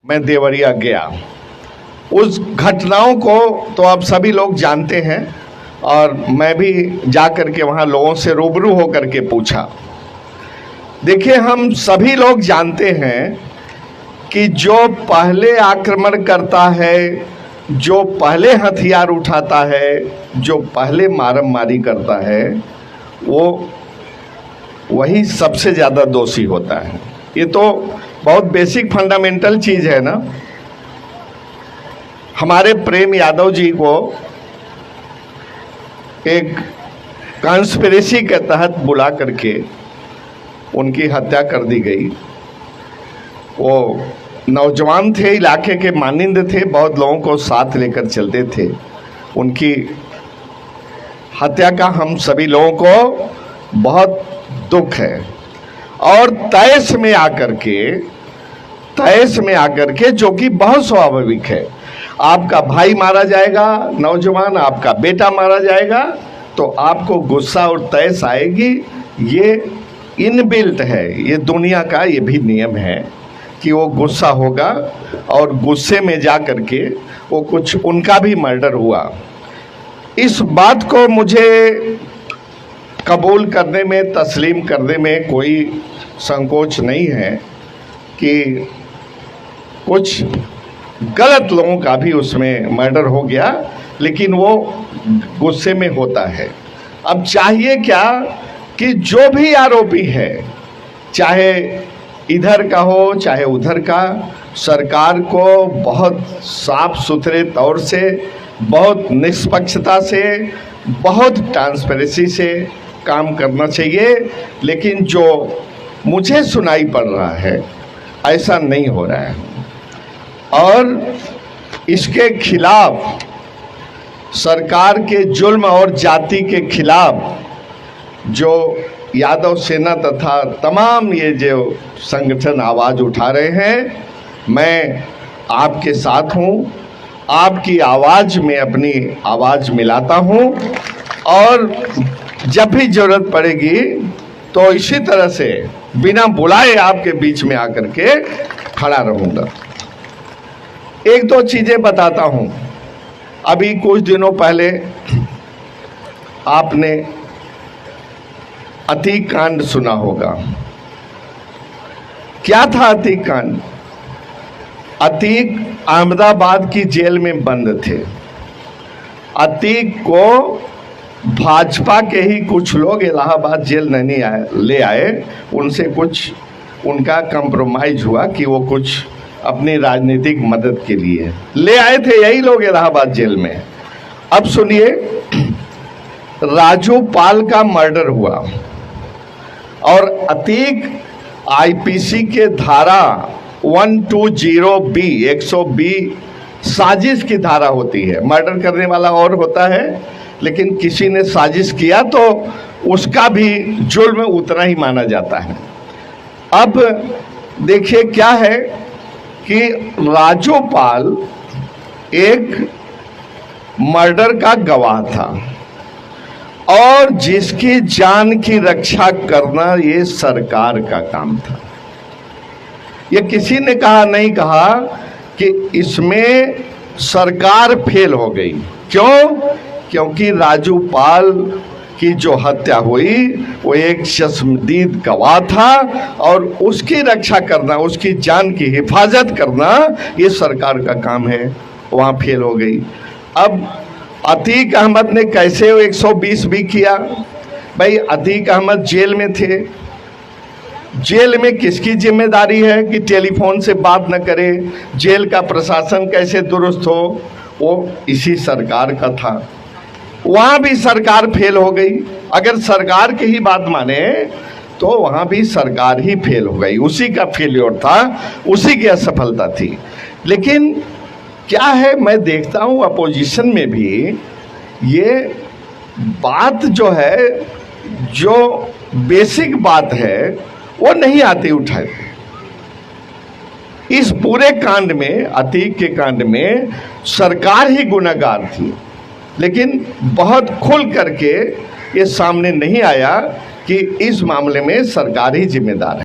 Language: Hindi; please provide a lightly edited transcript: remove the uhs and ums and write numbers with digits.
मैं देवरिया गया। उस घटनाओं को तो आप सभी लोग जानते हैं और मैं भी जा कर के वहाँ लोगों से रूबरू होकर के पूछा। देखिए, हम सभी लोग जानते हैं कि जो पहले आक्रमण करता है, जो पहले हथियार उठाता है, जो पहले मारम मारी करता है, वो वही सबसे ज़्यादा दोषी होता है। ये तो बहुत बेसिक फंडामेंटल चीज़ है ना। हमारे प्रेम यादव जी को एक कॉन्स्पिरेसी के तहत बुला करके उनकी हत्या कर दी गई। वो नौजवान थे, इलाके के मानिंद थे, बहुत लोगों को साथ लेकर चलते थे। उनकी हत्या का हम सभी लोगों को बहुत दुख है। और तैश में आकर के जो कि बहुत स्वाभाविक है, आपका भाई मारा जाएगा, नौजवान आपका बेटा मारा जाएगा, तो आपको गुस्सा और तैश आएगी। ये इनबिल्ट है, ये दुनिया का ये भी नियम है कि वो गुस्सा होगा और गुस्से में जा कर के वो कुछ उनका भी मर्डर हुआ। इस बात को मुझे कबूल करने में, तस्लीम करने में कोई संकोच नहीं है कि कुछ गलत लोगों का भी उसमें मर्डर हो गया, लेकिन वो गुस्से में होता है। अब चाहिए क्या कि जो भी आरोपी है, चाहे इधर का हो चाहे उधर का, सरकार को बहुत साफ सुथरे तौर से, बहुत निष्पक्षता से, बहुत ट्रांसपेरेंसी से काम करना चाहिए। लेकिन जो मुझे सुनाई पड़ रहा है, ऐसा नहीं हो रहा है। और इसके खिलाफ, सरकार के जुल्म और जाति के खिलाफ जो यादव सेना तथा तमाम ये जो संगठन आवाज़ उठा रहे हैं, मैं आपके साथ हूँ। आपकी आवाज़ में अपनी आवाज़ मिलाता हूँ और जब भी ज़रूरत पड़ेगी तो इसी तरह से बिना बुलाए आपके बीच में आकर के खड़ा रहूँगा। एक दो चीज़ें बताता हूँ। अभी कुछ दिनों पहले आपने अतीक कांड सुना होगा। क्या था अतीक कांड? अतीक अहमदाबाद की जेल में बंद थे। अतीक को भाजपा के ही कुछ लोग इलाहाबाद जेल नहीं ले आए। उनसे कुछ उनका कंप्रोमाइज हुआ कि वो कुछ अपनी राजनीतिक मदद के लिए ले आए थे यही लोग इलाहाबाद जेल में। अब सुनिए, राजू पाल का मर्डर हुआ और अतीक आईपीसी के धारा 120B 120 साजिश की धारा होती है। मर्डर करने वाला और होता है, लेकिन किसी ने साजिश किया तो उसका भी जुर्म उतना ही माना जाता है। अब देखिए क्या है कि राजू पाल एक मर्डर का गवाह था और जिसकी जान की रक्षा करना ये सरकार का काम था। ये किसी ने नहीं कहा कि इसमें सरकार फेल हो गई। क्यों? क्योंकि राजू पाल की जो हत्या हुई वो एक शर्मदीद गवाह था और उसकी रक्षा करना, उसकी जान की हिफाजत करना ये सरकार का काम है। वहाँ फेल हो गई। अब अतीक अहमद ने कैसे 120B किया? भाई, अतीक अहमद जेल में थे। जेल में किसकी जिम्मेदारी है कि टेलीफोन से बात न करे? जेल का प्रशासन कैसे दुरुस्त हो? वो इसी सरकार का था। वहाँ भी सरकार फेल हो गई। अगर सरकार की ही बात माने तो वहाँ भी सरकार ही फेल हो गई। उसी का फेल्योर था, उसी की असफलता थी। लेकिन क्या है, मैं देखता हूँ अपोजिशन में भी ये बात जो है, जो बेसिक बात है, वो नहीं आती उठाए। इस पूरे कांड में, अतीक के कांड में सरकार ही गुनहगार थी, लेकिन बहुत खुल करके ये सामने नहीं आया कि इस मामले में सरकार ही जिम्मेदार है।